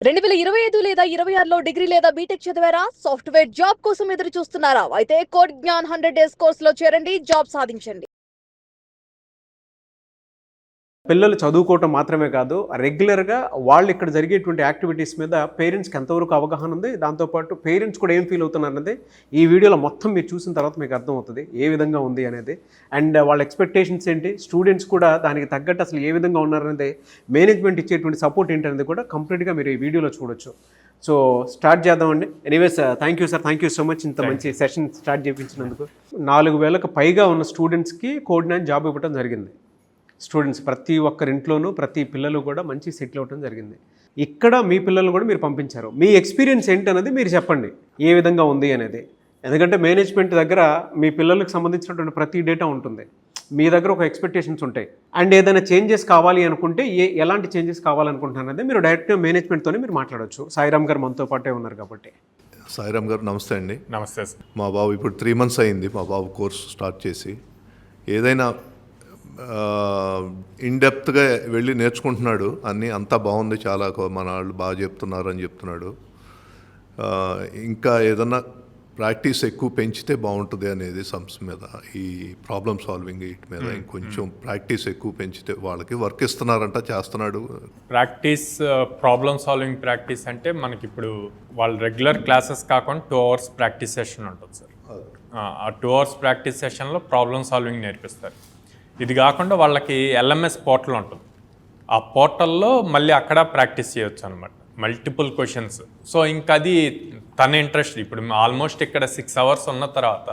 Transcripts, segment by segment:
2025 లేదా 26లో డిగ్రీ లేదా బీటెక్ చదివారా? సాఫ్ట్‌వేర్ జాబ్ కోసం ఎదురు చూస్తున్నారా? అయితే కోడ్ జ్ఞాన్ 100 డేస్ కోర్సులో చేరండి, జాబ్ సాధించండి. పిల్లలు చదువుకోవటం మాత్రమే కాదు, రెగ్యులర్‌గా వాళ్ళు ఇక్కడ జరిగేటువంటి యాక్టివిటీస్ మీద పేరెంట్స్‌కి ఎంతవరకు అవగాహన ఉంది, దాంతోపాటు పేరెంట్స్ కూడా ఏం ఫీల్ అవుతున్నారన్నది ఈ వీడియోలో మొత్తం మీరు చూసిన తర్వాత మీకు అర్థమవుతుంది ఏ విధంగా ఉంది అనేది. అండ్ వాళ్ళ ఎక్స్పెక్టేషన్స్ ఏంటి, స్టూడెంట్స్ కూడా దానికి తగ్గట్టు అసలు ఏ విధంగా ఉన్నారనేది, మేనేజ్మెంట్ ఇచ్చేటువంటి సపోర్ట్ ఏంటనేది కూడా కంప్లీట్గా మీరు ఈ వీడియోలో చూడొచ్చు. సో స్టార్ట్ చేద్దామండి. Anyways thank you sir, thank you so much ఇంత మంచి సెషన్ స్టార్ట్ చేయించినందుకు. 4000కు పైగా ఉన్న స్టూడెంట్స్కి కోడ్ 9 జాబ్ ఇవ్వడం జరిగింది. స్టూడెంట్స్ ప్రతి ఒక్కరింట్లోనూ ప్రతి పిల్లలు కూడా మంచి సెటిల్ అవ్వడం జరిగింది. ఇక్కడ మీ పిల్లలు కూడా మీరు పంపించారు. మీ ఎక్స్పీరియన్స్ ఏంటనేది మీరు చెప్పండి, ఏ విధంగా ఉంది అనేది. ఎందుకంటే మేనేజ్మెంట్ దగ్గర మీ పిల్లలకు సంబంధించినటువంటి ప్రతి డేటా ఉంటుంది, మీ దగ్గర ఒక ఎక్స్పెక్టేషన్స్ ఉంటాయి. అండ్ ఏదైనా చేంజెస్ కావాలి అనుకుంటే ఎలాంటి చేంజెస్ కావాలనుకుంటున్నారనేది మీరు డైరెక్ట్గా మేనేజ్మెంట్తోనే మీరు మాట్లాడవచ్చు. సాయిరామ్ గారు మనతో పాటే ఉన్నారు కాబట్టి. సాయిరామ్ గారు నమస్తే అండి. నమస్తే సార్. మా బాబు ఇప్పుడు 3 months అయింది మా బాబు కోర్స్ స్టార్ట్ చేసి. ఏదైనా ఇన్డెప్త్గా వెళ్ళి నేర్చుకుంటున్నాడు, అన్నీ అంతా బాగుంది, చాలా మన వాళ్ళు బాగా చెప్తున్నారు అని చెప్తున్నాడు. ఇంకా ఏదన్నా ప్రాక్టీస్ ఎక్కువ పెంచితే బాగుంటుంది అనేది సమ్స్ మీద, ఈ ప్రాబ్లమ్ సాల్వింగ్ వీటి మీద ఇంకొంచెం ప్రాక్టీస్ ఎక్కువ పెంచితే, వాళ్ళకి వర్క్ ఇస్తున్నారంట, చేస్తున్నాడు. ప్రాక్టీస్, ప్రాబ్లమ్ సాల్వింగ్ ప్రాక్టీస్ అంటే మనకి ఇప్పుడు వాళ్ళు రెగ్యులర్ క్లాసెస్ కాకుండా 2 hours ప్రాక్టీస్ సెషన్ ఉంటుంది సార్. ఆ 2 hours ప్రాక్టీస్ సెషన్లో ప్రాబ్లమ్ సాల్వింగ్ నేర్పిస్తారు. ఇది కాకుండా వాళ్ళకి LMS పోర్టల్ ఉంటుంది. ఆ పోర్టల్లో మళ్ళీ అక్కడ ప్రాక్టీస్ చేయొచ్చు అనమాట, మల్టిపుల్ క్వశ్చన్స్. సో ఇంకా అది తన ఇంట్రెస్ట్. ఇప్పుడు ఆల్మోస్ట్ ఇక్కడ 6 hours ఉన్న తర్వాత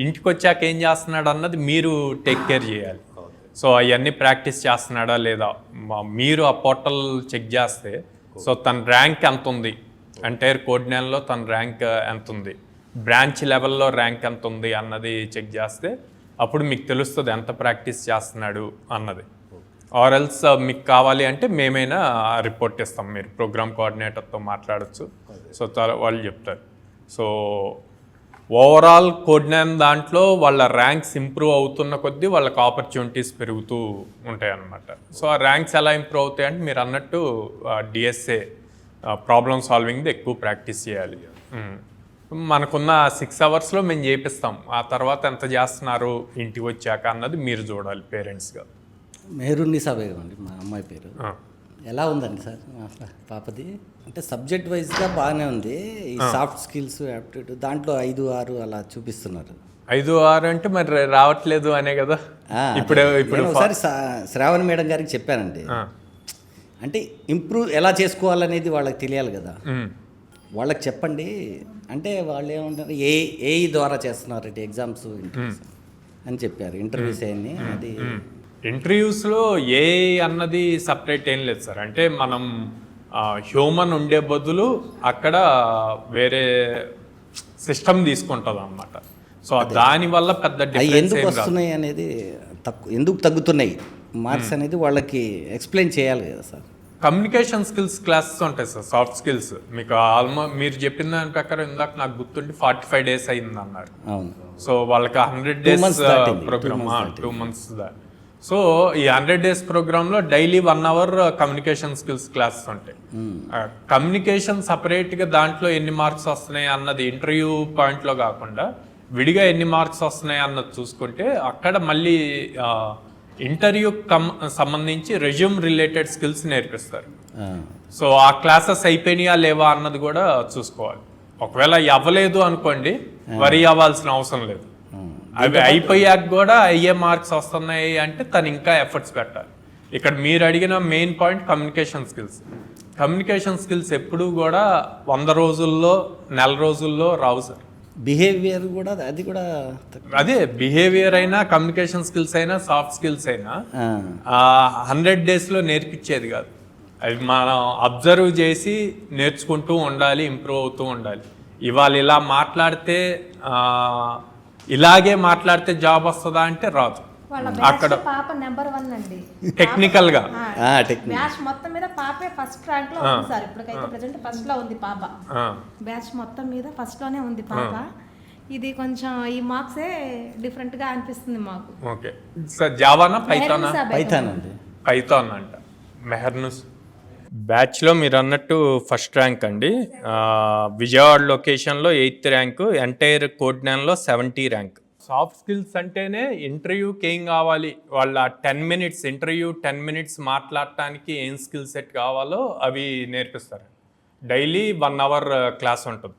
ఇంటికి వచ్చాక ఏం చేస్తున్నాడు అన్నది మీరు టేక్ కేర్ చేయాలి. సో అవన్నీ ప్రాక్టీస్ చేస్తున్నాడా లేదా మీరు ఆ పోర్టల్ చెక్ చేస్తే, సో తన ర్యాంక్ ఎంత ఉంది, ఎంటైర్ కోడ్ 9లో తన ర్యాంక్ ఎంత ఉంది, బ్రాంచ్ లెవెల్లో ర్యాంక్ ఎంత ఉంది అన్నది చెక్ చేస్తే అప్పుడు మీకు తెలుస్తుంది ఎంత ప్రాక్టీస్ చేస్తున్నాడు అన్నది. ఆర్ ఎల్స్ మీకు కావాలి అంటే మేమైనా రిపోర్ట్ ఇస్తాం, మీరు ప్రోగ్రామ్ కోఆర్డినేటర్తో మాట్లాడచ్చు. సో వాళ్ళు చెప్తారు. సో ఓవరాల్ కోడ్ 9 దాంట్లో వాళ్ళ ర్యాంక్స్ ఇంప్రూవ్ అవుతున్న కొద్దీ వాళ్ళకి ఆపర్చునిటీస్ పెరుగుతూ ఉంటాయి అన్నమాట. సో ఆ ర్యాంక్స్ ఎలా ఇంప్రూవ్ అవుతాయి అంటే మీరు అన్నట్టు DSA ప్రాబ్లమ్ సాల్వింగ్ది ఎక్కువ ప్రాక్టీస్ చేయాలి. మనకున్న 6 hours మేము చేపిస్తాం. ఆ తర్వాత ఎంత చేస్తున్నారు ఇంటికి వచ్చాక అన్నది మీరు చూడాలి పేరెంట్స్గా. మెహరున్నిసా బేగం అండి మా అమ్మాయి పేరు. ఎలా ఉందండి సార్ పాపది? అంటే సబ్జెక్ట్ వైజ్గా బాగానే ఉంది. ఈ సాఫ్ట్ స్కిల్స్, యాప్టిట్యూడ్ దాంట్లో 5, 6 అలా చూపిస్తున్నారు. 5, 6 అంటే మరి రావట్లేదు అనే కదా. ఇప్పుడు ఒకసారి శ్రావణి మేడం గారికి చెప్పానండి, అంటే ఇంప్రూవ్ ఎలా చేసుకోవాలనేది వాళ్ళకి తెలియాలి కదా. వాళ్ళకి చెప్పండి అంటే వాళ్ళు ఏమంటారు, ఏ ద్వారా చేస్తున్నారు ఎగ్జామ్స్ అని చెప్పారు. ఇంటర్వ్యూస్ అయ్యి అది ఇంటర్వ్యూస్లో ఏ అన్నది సపరేట్ ఏం లేదు సార్. అంటే మనం హ్యూమన్ ఉండే బదులు అక్కడ వేరే సిస్టమ్ తీసుకుంటుంది అన్నమాట. సో దానివల్ల పెద్ద ఎందుకు వస్తున్నాయి అనేది, ఎందుకు తగ్గుతున్నాయి మార్క్స్ అనేది వాళ్ళకి ఎక్స్ప్లెయిన్ చేయాలి కదా సార్. కమ్యూనికేషన్ స్కిల్స్ క్లాసెస్ ఉంటాయి సార్, సాఫ్ట్ స్కిల్స్. మీకు ఆల్మోస్ట్ మీరు చెప్పిన దాని ప్రకారం ఇందాక నాకు గుర్తుండి 45 days అయింది అన్నారు. అవును. సో వాళ్ళకి 100 days ప్రోగ్రామ్, 2 months దాకా. సో ఈ 100 days ప్రోగ్రాంలో daily 1 hour communication skills classes ఉంటాయి. కమ్యూనికేషన్ సపరేట్గా దాంట్లో ఎన్ని మార్క్స్ వస్తున్నాయి అన్నది ఇంటర్వ్యూ పాయింట్లో కాకుండా విడిగా ఎన్ని మార్క్స్ వస్తున్నాయి అన్నది చూసుకుంటే అక్కడ మళ్ళీ ఇంటర్వ్యూ సంబంధించి రెజ్యూమ్ రిలేటెడ్ స్కిల్స్ నేర్పిస్తారు. సో ఆ క్లాసెస్ అయిపోయినాయా లేవా అన్నది కూడా చూసుకోవాలి. ఒకవేళ అవ్వలేదు అనుకోండి, వరి అవ్వాల్సిన అవసరం లేదు. అవి అయిపోయాక కూడా అయ్యే మార్క్స్ వస్తున్నాయి అంటే తను ఇంకా ఎఫర్ట్స్ పెట్టాలి. ఇక్కడ మీరు అడిగిన main point communication skills. Communication skills ఎప్పుడూ కూడా 100 రోజుల్లో, నెల రోజుల్లో రావు సార్. బిహేవియర్ కూడా, అది కూడా అదే బిహేవియర్ అయినా, కమ్యూనికేషన్ స్కిల్స్ అయినా, సాఫ్ట్ స్కిల్స్ అయినా 100 daysలో నేర్పించేది కాదు. అవి మనం అబ్జర్వ్ చేసి నేర్చుకుంటూ ఉండాలి, ఇంప్రూవ్ అవుతూ ఉండాలి. ఇవాళ ఇలా మాట్లాడితే, ఇలాగే మాట్లాడితే జాబ్ వస్తుందా అంటే రాదు. అక్కడ పాప నెంబర్ 1 అండి టెక్నికల్ గా. బ్యాచ్ మొత్తం మీద పాపే ఫస్ట్ ర్యాంక్ లో ఉంది సార్. ఇప్పటికైతే ప్రెజెంట్ ఫస్ట్ లో ఉంది పాప. బ్యాచ్ మొత్తం మీద ఫస్ట్ లోనే ఉంది పాప. ఇది కొంచెం ఈ మార్క్సే డిఫరెంట్ గా అనిపిస్తుంది మాకు. Okay sir. జావానా పైథానా? పైథాన్ అండి. పైథాన్ అంట. మెహర్నుస్ బ్యాచ్లో మీరు అన్నట్టు ఫస్ట్ ర్యాంక్ అండి. విజయవాడ లొకేషన్లో 8th ర్యాంకు, ఎంటైర్ కోడ్నాన్లో 70 ర్యాంక్. సాఫ్ట్ స్కిల్స్ అంటేనే ఇంటర్వ్యూకి ఏం కావాలి, వాళ్ళ 10 మినిట్స్ ఇంటర్వ్యూ 10 మినిట్స్ మాట్లాడటానికి ఏం స్కిల్ సెట్ కావాలో అవి నేర్పిస్తారు. డైలీ 1 అవర్ క్లాస్ ఉంటుంది.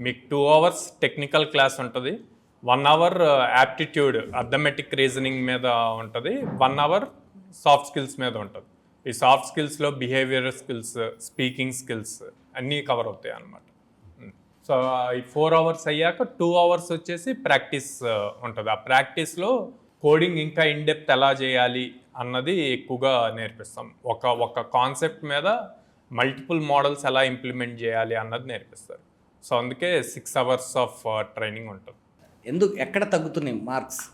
మీకు 2 అవర్స్ టెక్నికల్ క్లాస్ ఉంటుంది, 1 అవర్ యాప్టిట్యూడ్ అథమెటిక్ రీజనింగ్ మీద ఉంటుంది, 1 అవర్ సాఫ్ట్ స్కిల్స్ మీద ఉంటుంది. ఈ సాఫ్ట్ స్కిల్స్లో బిహేవియర్ స్కిల్స్, స్పీకింగ్ స్కిల్స్ అన్నీ కవర్ అవుతాయి అన్నమాట. సో ఈ 4 అవర్స్ అయ్యాక 2 అవర్స్ వచ్చేసి ప్రాక్టీస్ ఉంటుంది. ఆ ప్రాక్టీస్లో కోడింగ్ ఇంకా ఇన్డెప్త్ ఎలా చేయాలి అన్నది ఎక్కువగా నేర్పిస్తాం. ఒక కాన్సెప్ట్ మీద మల్టిపుల్ మోడల్స్ ఎలా ఇంప్లిమెంట్ చేయాలి అన్నది నేర్పిస్తారు. సో అందుకే 6 అవర్స్ ఆఫ్ ట్రైనింగ్ ఉంటుంది. ఎందుకు ఎక్కడ తగ్గుతున్నాయి మార్క్స్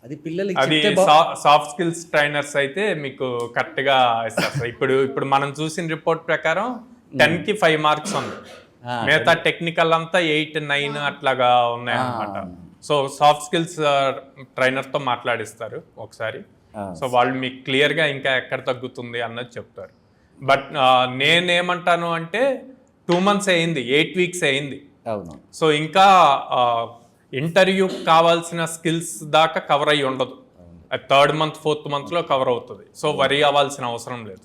అది పిల్లలకి అది చెప్తే సాఫ్ట్ స్కిల్స్ ట్రైనర్స్ అయితే మీకు కరెక్ట్గా ఇస్తారు సార్. ఇప్పుడు మనం చూసిన రిపోర్ట్ ప్రకారం 10కి 5 మార్క్స్ ఉంది, మిగతా టెక్నికల్ అంతా 8, 9 అట్లాగా ఉన్నాయన్నమాట. సో సాఫ్ట్ స్కిల్స్ ట్రైనర్తో మాట్లాడిస్తారు ఒకసారి. సో వాళ్ళు మీకు క్లియర్గా ఇంకా ఎక్కడ తగ్గుతుంది అన్నది చెప్తారు. బట్ నేనేమంటాను అంటే 2 months అయింది, 8 weeks అయింది. అవును. సో ఇంకా ఇంటర్వ్యూ కావాల్సిన స్కిల్స్ దాకా కవర్ అయ్యి ఉండదు. 3rd month 4th monthలో కవర్ అవుతుంది. సో వరీ అవ్వాల్సిన అవసరం లేదు.